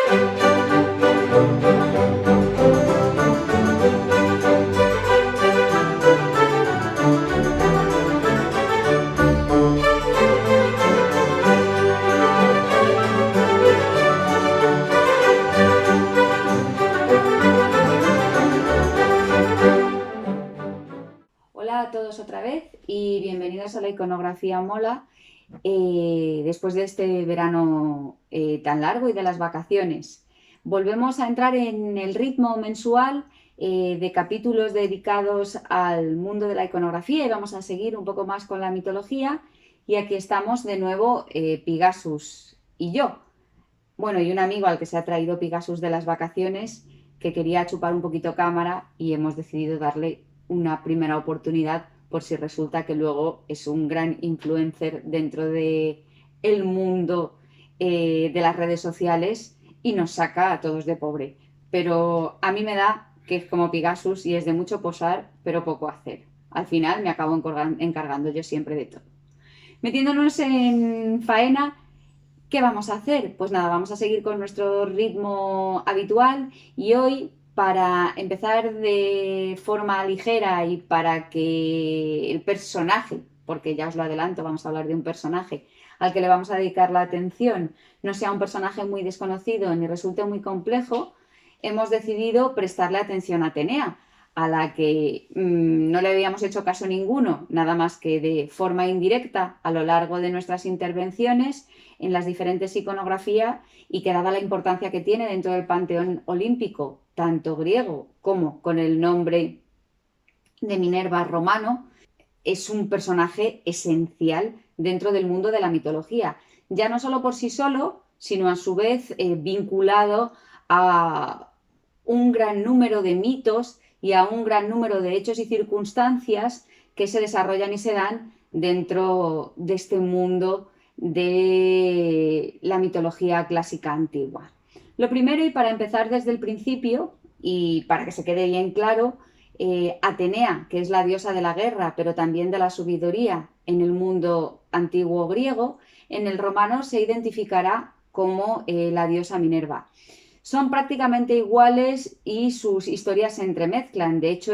Hola a todos otra vez y bienvenidos a la Iconografía Mola después de este verano tan largo y de las vacaciones. Volvemos a entrar en el ritmo mensual de capítulos dedicados al mundo de la iconografía y vamos a seguir un poco más con la mitología. Y aquí estamos de nuevo Pigasus y yo. Bueno, y un amigo al que se ha traído Pigasus de las vacaciones que quería chupar un poquito cámara y hemos decidido darle una primera oportunidad por si resulta que luego es un gran influencer dentro de el mundo de las redes sociales y nos saca a todos de pobre. Pero a mí me da que es como Pigasus y es de mucho posar, pero poco hacer. Al final me acabo encargando yo siempre de todo. Metiéndonos en faena, ¿qué vamos a hacer? Pues nada, vamos a seguir con nuestro ritmo habitual y hoy, para empezar de forma ligera y para que el personaje, porque ya os lo adelanto, vamos a hablar de un personaje al que le vamos a dedicar la atención, no sea un personaje muy desconocido ni resulte muy complejo, hemos decidido prestarle atención a Atenea, a la que no le habíamos hecho caso ninguno, nada más que de forma indirecta a lo largo de nuestras intervenciones en las diferentes iconografías y que dada la importancia que tiene dentro del panteón olímpico, tanto griego como con el nombre de Minerva romano, es un personaje esencial dentro del mundo de la mitología, ya no solo por sí solo, sino a su vez vinculado a un gran número de mitos y a un gran número de hechos y circunstancias que se desarrollan y se dan dentro de este mundo de la mitología clásica antigua. Lo primero, y para empezar desde el principio, y para que se quede bien claro, Atenea, que es la diosa de la guerra, pero también de la sabiduría en el mundo antiguo griego, en el romano se identificará como la diosa Minerva. Son prácticamente iguales y sus historias se entremezclan. De hecho,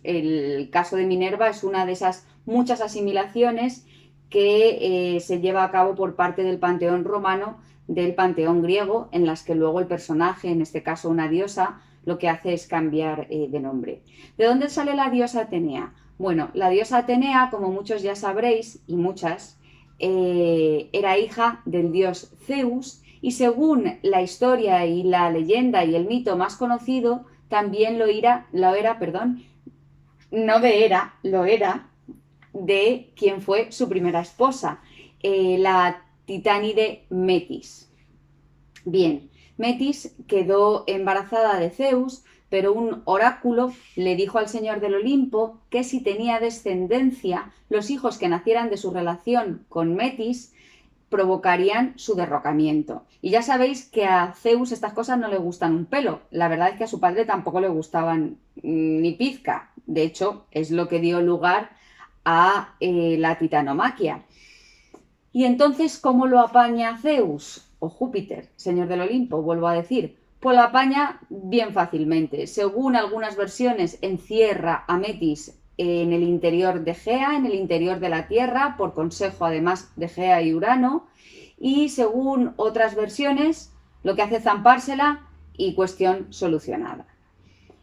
el caso de Minerva es una de esas muchas asimilaciones que se lleva a cabo por parte del panteón romano del panteón griego, en las que luego el personaje, en este caso una diosa, lo que hace es cambiar de nombre. ¿De dónde sale la diosa Atenea? Bueno, la diosa Atenea, como muchos ya sabréis, y muchas, era hija del dios Zeus, y según la historia y la leyenda y el mito más conocido, también lo era de quien fue su primera esposa, la titánide Metis. Bien, Metis quedó embarazada de Zeus, pero un oráculo le dijo al señor del Olimpo que si tenía descendencia, los hijos que nacieran de su relación con Metis provocarían su derrocamiento. Y ya sabéis que a Zeus estas cosas no le gustan un pelo. La verdad es que a su padre tampoco le gustaban ni pizca. De hecho, es lo que dio lugar a la titanomaquia. Y entonces, ¿cómo lo apaña Zeus? O Júpiter, señor del Olimpo, vuelvo a decir. Pues lo apaña bien fácilmente. Según algunas versiones, encierra a Metis en el interior de Gea, en el interior de la Tierra, por consejo además de Gea y Urano. Y según otras versiones, lo que hace es zampársela y cuestión solucionada.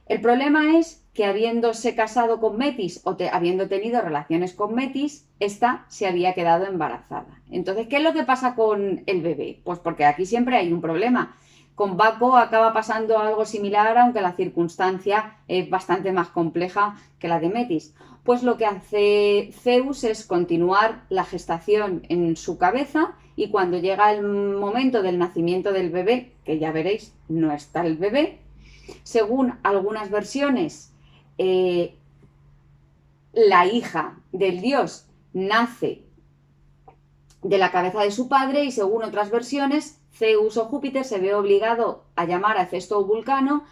El problema es que habiéndose casado con Metis o habiendo tenido relaciones con Metis, ésta se había quedado embarazada. Entonces, ¿qué es lo que pasa con el bebé? Pues porque aquí siempre hay un problema. Con Baco acaba pasando algo similar, aunque la circunstancia es bastante más compleja que la de Metis. Pues lo que hace Zeus es continuar la gestación en su cabeza y cuando llega el momento del nacimiento del bebé, que ya veréis, no está el bebé, según algunas versiones, la hija del dios nace de la cabeza de su padre y según otras versiones, Zeus o Júpiter se ve obligado a llamar a Hefesto o Vulcano,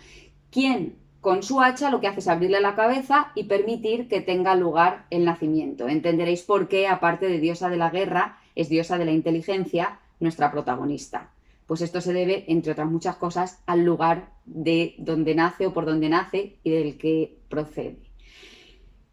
quien con su hacha lo que hace es abrirle la cabeza y permitir que tenga lugar el nacimiento. Entenderéis por qué, aparte de diosa de la guerra, es diosa de la inteligencia nuestra protagonista. Pues esto se debe, entre otras muchas cosas, al lugar de donde nace o por donde nace y del que procede.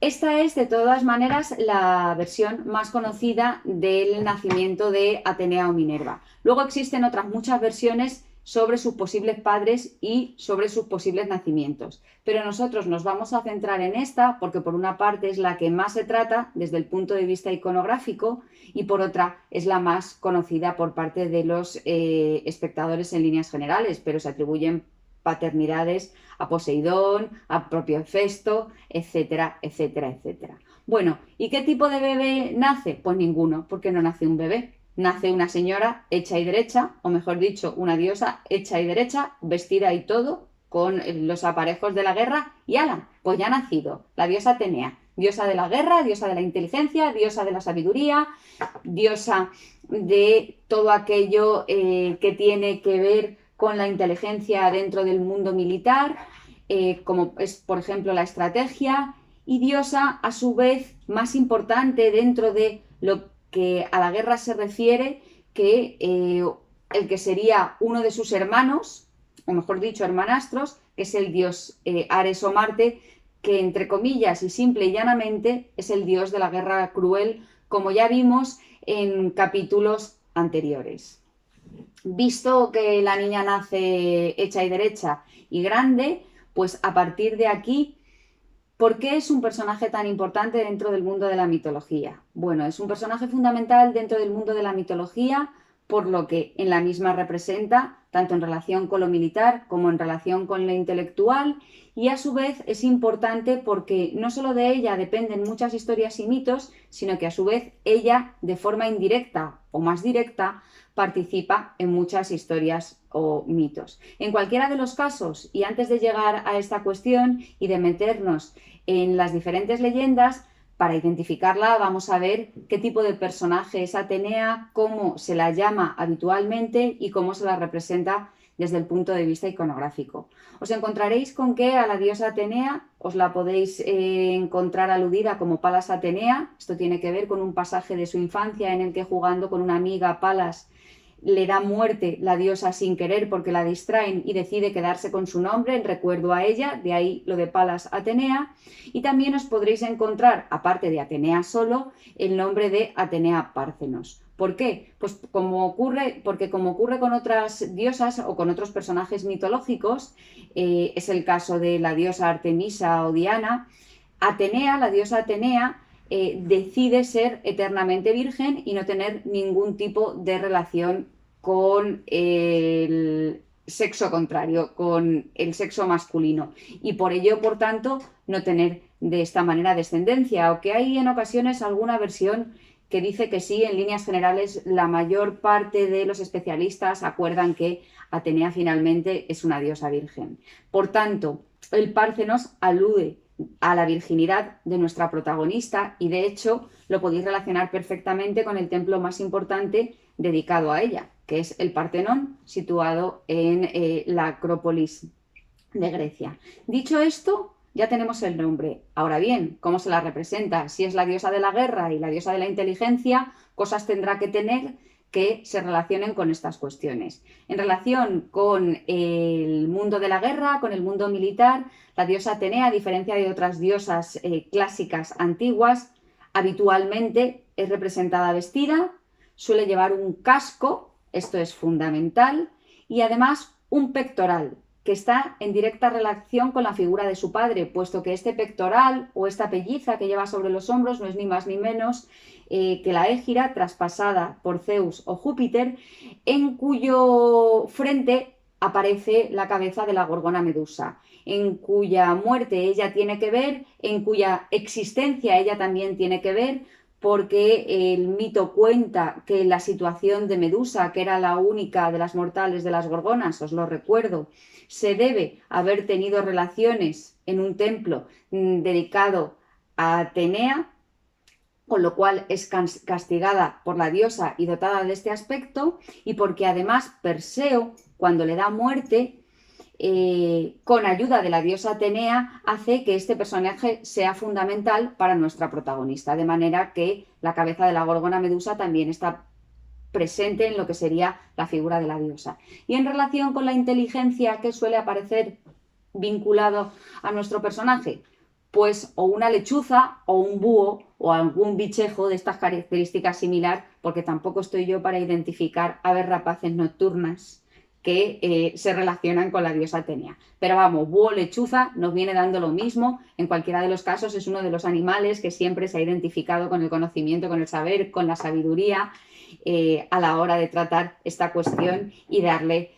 Esta es, de todas maneras, la versión más conocida del nacimiento de Atenea o Minerva. Luego existen otras muchas versiones sobre sus posibles padres y sobre sus posibles nacimientos. Pero nosotros nos vamos a centrar en esta porque por una parte es la que más se trata desde el punto de vista iconográfico y por otra es la más conocida por parte de los espectadores en líneas generales, pero se atribuyen paternidades a Poseidón, a propio Hefesto, etcétera, etcétera, etcétera. Bueno, ¿y qué tipo de bebé nace? Pues ninguno, porque no nace un bebé. Nace una señora hecha y derecha, o mejor dicho, una diosa hecha y derecha, vestida y todo, con los aparejos de la guerra, y ¡hala! Pues ya ha nacido la diosa Atenea, diosa de la guerra, diosa de la inteligencia, diosa de la sabiduría, diosa de todo aquello que tiene que ver con la inteligencia dentro del mundo militar, como es, por ejemplo, la estrategia, y diosa, a su vez, más importante dentro de lo que a la guerra se refiere, que el que sería uno de sus hermanos, o mejor dicho, hermanastros, que es el dios Ares o Marte, que entre comillas y simple y llanamente es el dios de la guerra cruel, como ya vimos en capítulos anteriores. Visto que la niña nace hecha y derecha y grande, pues a partir de aquí, ¿por qué es un personaje tan importante dentro del mundo de la mitología? Bueno, es un personaje fundamental dentro del mundo de la mitología por lo que en la misma representa, tanto en relación con lo militar como en relación con lo intelectual, y a su vez es importante porque no solo de ella dependen muchas historias y mitos, sino que a su vez ella, de forma indirecta o más directa, participa en muchas historias o mitos. En cualquiera de los casos, y antes de llegar a esta cuestión y de meternos en las diferentes leyendas, para identificarla vamos a ver qué tipo de personaje es Atenea, cómo se la llama habitualmente y cómo se la representa desde el punto de vista iconográfico. Os encontraréis con que a la diosa Atenea os la podéis encontrar aludida como Palas Atenea. Esto tiene que ver con un pasaje de su infancia en el que, jugando con una amiga, Palas le da muerte la diosa sin querer porque la distraen y decide quedarse con su nombre en recuerdo a ella, de ahí lo de Palas Atenea. Y también os podréis encontrar, aparte de Atenea solo, el nombre de Atenea Párcenos. ¿Por qué? Pues porque como ocurre con otras diosas o con otros personajes mitológicos, es el caso de la diosa Artemisa o Diana, Atenea, la diosa Atenea, decide ser eternamente virgen y no tener ningún tipo de relación con el sexo contrario, con el sexo masculino, y por ello, por tanto, no tener de esta manera descendencia, aunque hay en ocasiones alguna versión que dice que sí. En líneas generales, la mayor parte de los especialistas acuerdan que Atenea finalmente es una diosa virgen. Por tanto, el Párcenos alude a la virginidad de nuestra protagonista y, de hecho, lo podéis relacionar perfectamente con el templo más importante dedicado a ella, que es el Partenón, situado en la Acrópolis de Grecia. Dicho esto, ya tenemos el nombre. Ahora bien, ¿cómo se la representa? Si es la diosa de la guerra y la diosa de la inteligencia, cosas tendrá que tener que se relacionen con estas cuestiones. En relación con el mundo de la guerra, con el mundo militar, la diosa Atenea, a diferencia de otras diosas clásicas antiguas, habitualmente es representada vestida, suele llevar un casco, esto es fundamental, y además un pectoral, que está en directa relación con la figura de su padre, puesto que este pectoral o esta pelliza que lleva sobre los hombros no es ni más ni menos que la Égira, traspasada por Zeus o Júpiter, en cuyo frente aparece la cabeza de la gorgona Medusa, en cuya muerte ella tiene que ver, en cuya existencia ella también tiene que ver, porque el mito cuenta que la situación de Medusa, que era la única de las mortales de las gorgonas, os lo recuerdo, se debe a haber tenido relaciones en un templo dedicado a Atenea, con lo cual es castigada por la diosa y dotada de este aspecto, y porque además Perseo, cuando le da muerte, con ayuda de la diosa Atenea, hace que este personaje sea fundamental para nuestra protagonista, de manera que la cabeza de la gorgona Medusa también está presente en lo que sería la figura de la diosa. Y en relación con la inteligencia que suele aparecer vinculado a nuestro personaje, pues o una lechuza o un búho o algún bichejo de estas características similar, porque tampoco estoy yo para identificar aves rapaces nocturnas que se relacionan con la diosa Atenea. Pero vamos, búho, lechuza, nos viene dando lo mismo. En cualquiera de los casos es uno de los animales que siempre se ha identificado con el conocimiento, con el saber, con la sabiduría a la hora de tratar esta cuestión y darle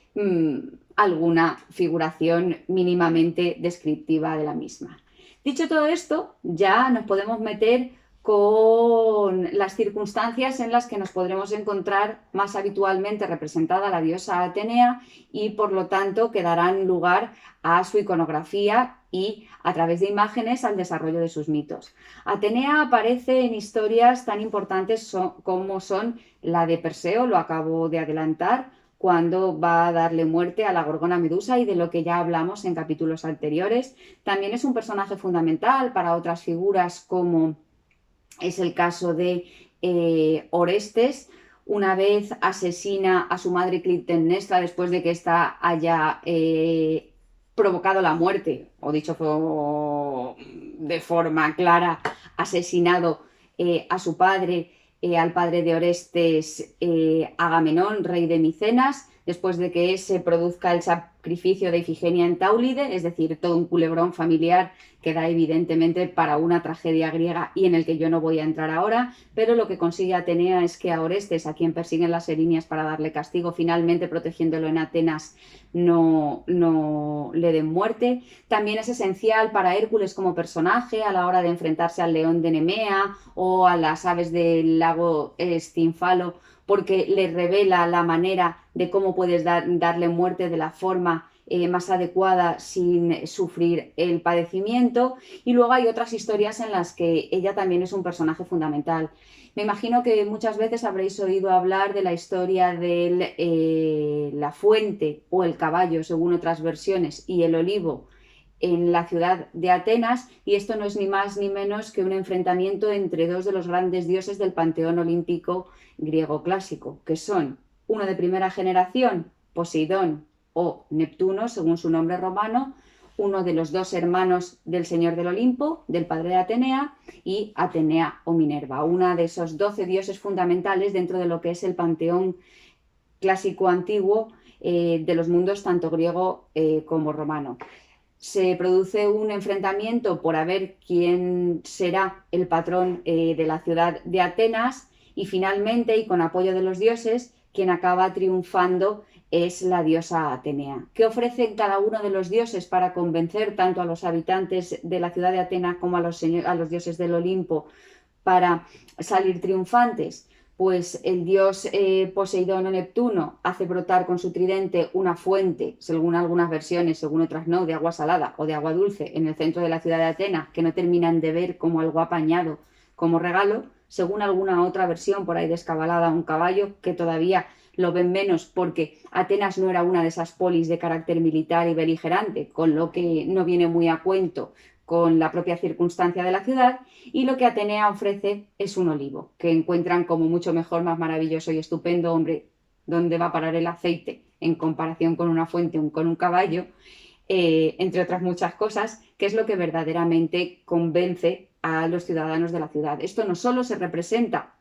alguna figuración mínimamente descriptiva de la misma. Dicho todo esto, ya nos podemos meter con las circunstancias en las que nos podremos encontrar más habitualmente representada la diosa Atenea y por lo tanto que darán lugar a su iconografía y a través de imágenes al desarrollo de sus mitos. Atenea aparece en historias tan importantes como son la de Perseo, lo acabo de adelantar, cuando va a darle muerte a la gorgona Medusa y de lo que ya hablamos en capítulos anteriores. También es un personaje fundamental para otras figuras como es el caso de Orestes. Una vez asesina a su madre Clitemnestra después de que ésta haya provocado la muerte, o dicho de forma clara, asesinado a su padre, al padre de Orestes, Agamenón, rey de Micenas, después de que se produzca el sacrificio de Ifigenia en Táulide, es decir, todo un culebrón familiar que da evidentemente para una tragedia griega y en el que yo no voy a entrar ahora, pero lo que consigue Atenea es que a Orestes, a quien persiguen las erinias para darle castigo, finalmente protegiéndolo en Atenas, no le den muerte. También es esencial para Hércules como personaje a la hora de enfrentarse al león de Nemea o a las aves del lago Estinfalo, porque le revela la manera de cómo puedes darle muerte de la forma más adecuada sin sufrir el padecimiento. Y luego hay otras historias en las que ella también es un personaje fundamental. Me imagino que muchas veces habréis oído hablar de la historia de la fuente o el caballo, según otras versiones, y el olivo en la ciudad de Atenas, y esto no es ni más ni menos que un enfrentamiento entre dos de los grandes dioses del panteón olímpico griego clásico, que son uno de primera generación, Poseidón o Neptuno, según su nombre romano, uno de los dos hermanos del señor del Olimpo, del padre de Atenea, y Atenea o Minerva, una de esos 12 dioses fundamentales dentro de lo que es el panteón clásico antiguo de los mundos tanto griego como romano. Se produce un enfrentamiento por a ver quién será el patrón de la ciudad de Atenas y finalmente, y con apoyo de los dioses, quien acaba triunfando es la diosa Atenea. ¿Qué ofrecen cada uno de los dioses para convencer tanto a los habitantes de la ciudad de Atenas como a los dioses del Olimpo para salir triunfantes? Pues el dios Poseidón o Neptuno hace brotar con su tridente una fuente, según algunas versiones, según otras no, de agua salada o de agua dulce en el centro de la ciudad de Atenas, que no terminan de ver como algo apañado como regalo, según alguna otra versión por ahí descabalada, un caballo, que todavía lo ven menos porque Atenas no era una de esas polis de carácter militar y beligerante, con lo que no viene muy a cuento con la propia circunstancia de la ciudad, y lo que Atenea ofrece es un olivo, que encuentran como mucho mejor, más maravilloso y estupendo. Hombre, ¿dónde va a parar el aceite en comparación con una fuente o con un caballo? Entre otras muchas cosas, que es lo que verdaderamente convence a los ciudadanos de la ciudad. Esto no solo se representa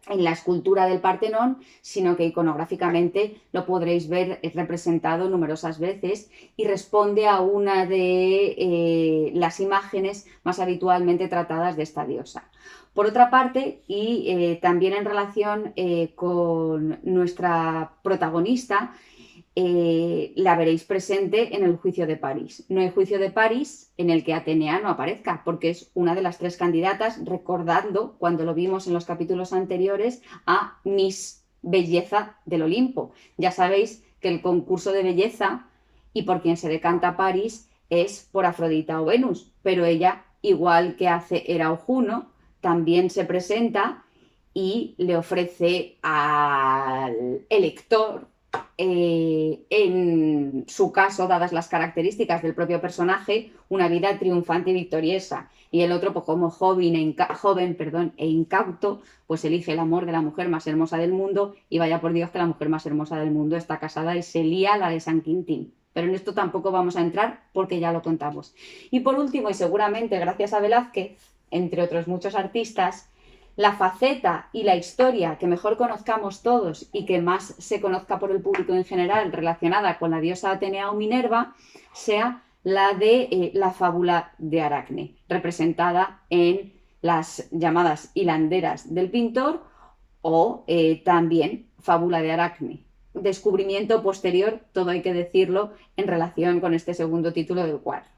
en la escultura del Partenón, sino que iconográficamente lo podréis ver representado numerosas veces y responde a una de las imágenes más habitualmente tratadas de esta diosa. Por otra parte, y también en relación con nuestra protagonista, la veréis presente en el juicio de París. No hay juicio de París en el que Atenea no aparezca, porque es una de las tres candidatas, recordando, cuando lo vimos en los capítulos anteriores, a Miss Belleza del Olimpo. Ya sabéis que el concurso de belleza y por quien se decanta París es por Afrodita o Venus, pero ella, igual que hace Hera o Juno, también se presenta y le ofrece al elector en su caso, dadas las características del propio personaje, una vida triunfante y victoriosa. Y el otro, pues como joven e incauto, pues elige el amor de la mujer más hermosa del mundo, y vaya por Dios que la mujer más hermosa del mundo está casada y se lía la de San Quintín. Pero en esto tampoco vamos a entrar porque ya lo contamos. Y por último, y seguramente gracias a Velázquez, entre otros muchos artistas, la faceta y la historia que mejor conozcamos todos y que más se conozca por el público en general relacionada con la diosa Atenea o Minerva sea la de la fábula de Aracne, representada en las llamadas hilanderas del pintor, o también fábula de Aracne. Descubrimiento posterior, todo hay que decirlo, en relación con este segundo título del cuadro.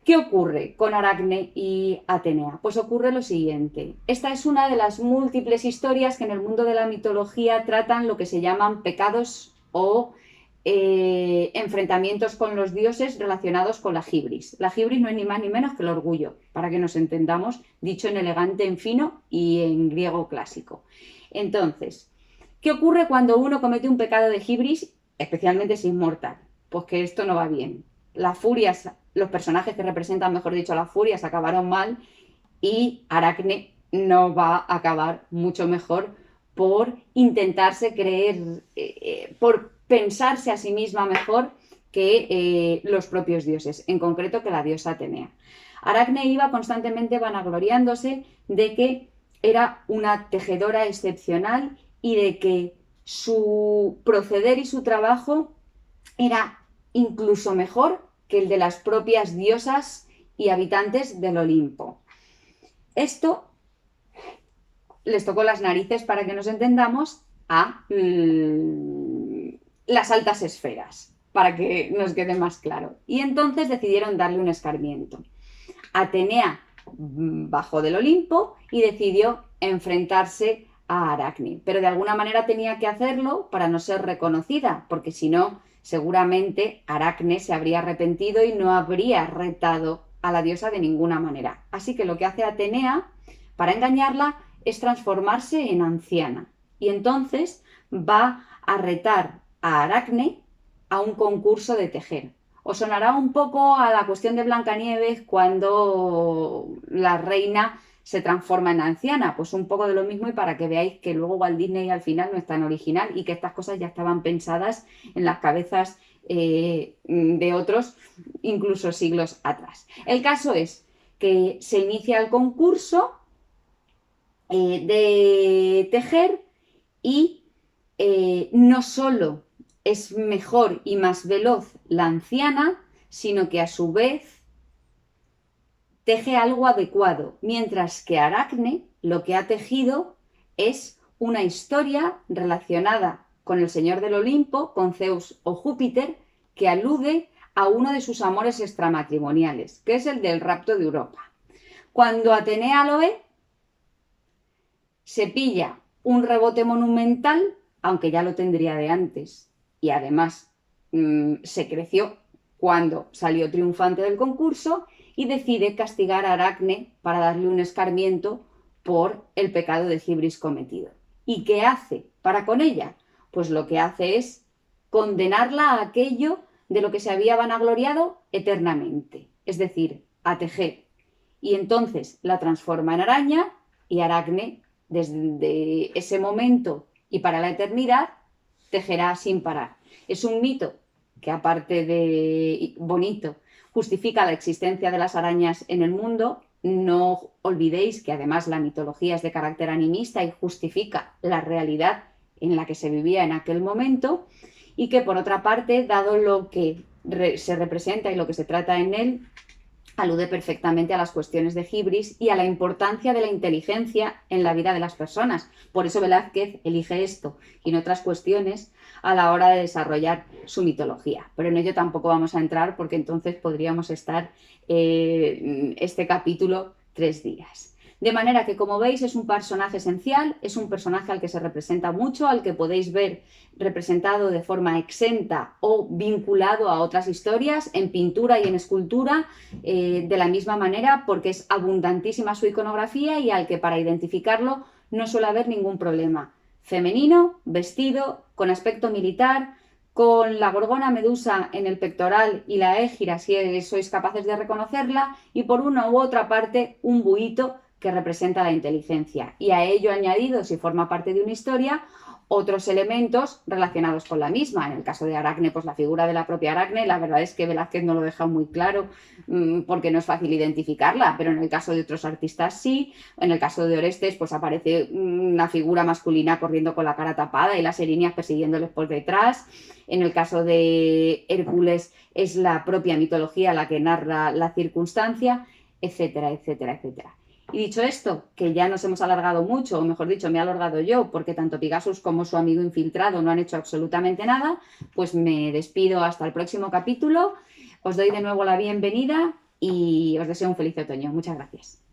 ¿Qué ocurre con Aracne y Atenea? Pues ocurre lo siguiente. Esta es una de las múltiples historias que en el mundo de la mitología tratan lo que se llaman pecados o enfrentamientos con los dioses relacionados con la hibris. La hibris no es ni más ni menos que el orgullo, para que nos entendamos, dicho en elegante, en fino y en griego clásico. Entonces, ¿qué ocurre cuando uno comete un pecado de hibris, especialmente si es mortal? Pues que esto no va bien. Las furias, los personajes que representan, mejor dicho, las furias, acabaron mal, y Aracne no va a acabar mucho mejor por intentarse creer, por pensarse a sí misma mejor que los propios dioses, en concreto que la diosa Atenea. Aracne iba constantemente vanagloriándose de que era una tejedora excepcional y de que su proceder y su trabajo era incluso mejor que el de las propias diosas y habitantes del Olimpo. Esto les tocó las narices, para que nos entendamos, a las altas esferas, para que nos quede más claro. Y entonces decidieron darle un escarmiento. Atenea bajó del Olimpo y decidió enfrentarse a Aracne, pero de alguna manera tenía que hacerlo para no ser reconocida, porque si no, seguramente Aracne se habría arrepentido y no habría retado a la diosa de ninguna manera. Así que lo que hace Atenea para engañarla es transformarse en anciana, y entonces va a retar a Aracne a un concurso de tejer. Os sonará un poco a la cuestión de Blancanieves cuando la reina se transforma en anciana, pues un poco de lo mismo, y para que veáis que luego Walt Disney al final no es tan original y que estas cosas ya estaban pensadas en las cabezas de otros, incluso siglos atrás. El caso es que se inicia el concurso de tejer, y no solo es mejor y más veloz la anciana, sino que a su vez teje algo adecuado, mientras que Aracne lo que ha tejido es una historia relacionada con el señor del Olimpo, con Zeus o Júpiter, que alude a uno de sus amores extramatrimoniales, que es el del rapto de Europa. Cuando Atenea lo ve, se pilla un rebote monumental, aunque ya lo tendría de antes, y además se creció cuando salió triunfante del concurso, y decide castigar a Aracne para darle un escarmiento por el pecado de hibris cometido. ¿Y qué hace para con ella? Pues lo que hace es condenarla a aquello de lo que se había vanagloriado eternamente, es decir, a tejer. Y entonces la transforma en araña, y Aracne, desde ese momento y para la eternidad, tejerá sin parar. Es un mito que, aparte de bonito, justifica la existencia de las arañas en el mundo. No olvidéis que además la mitología es de carácter animista y justifica la realidad en la que se vivía en aquel momento, y que por otra parte, dado lo que se representa y lo que se trata en él, alude perfectamente a las cuestiones de hibris y a la importancia de la inteligencia en la vida de las personas. Por eso Velázquez elige esto y no otras cuestiones a la hora de desarrollar su mitología. Pero en ello tampoco vamos a entrar, porque entonces podríamos estar este capítulo 3 días. De manera que, como veis, es un personaje esencial, es un personaje al que se representa mucho, al que podéis ver representado de forma exenta o vinculado a otras historias, en pintura y en escultura, de la misma manera, porque es abundantísima su iconografía, y al que para identificarlo no suele haber ningún problema. Femenino, vestido, con aspecto militar, con la gorgona medusa en el pectoral y la égira, si sois capaces de reconocerla, y por una u otra parte un buito que representa la inteligencia. Y a ello añadido, si forma parte de una historia, otros elementos relacionados con la misma. En el caso de Aracne, pues la figura de la propia Aracne, la verdad es que Velázquez no lo deja muy claro porque no es fácil identificarla, pero en el caso de otros artistas sí. En el caso de Orestes, pues aparece una figura masculina corriendo con la cara tapada y las erinias persiguiéndoles por detrás. En el caso de Hércules es la propia mitología la que narra la circunstancia, etcétera, etcétera, etcétera. Y dicho esto, que ya nos hemos alargado mucho, o mejor dicho, me he alargado yo, porque tanto Pigasus como su amigo infiltrado no han hecho absolutamente nada, pues me despido hasta el próximo capítulo. Os doy de nuevo la bienvenida y os deseo un feliz otoño. Muchas gracias.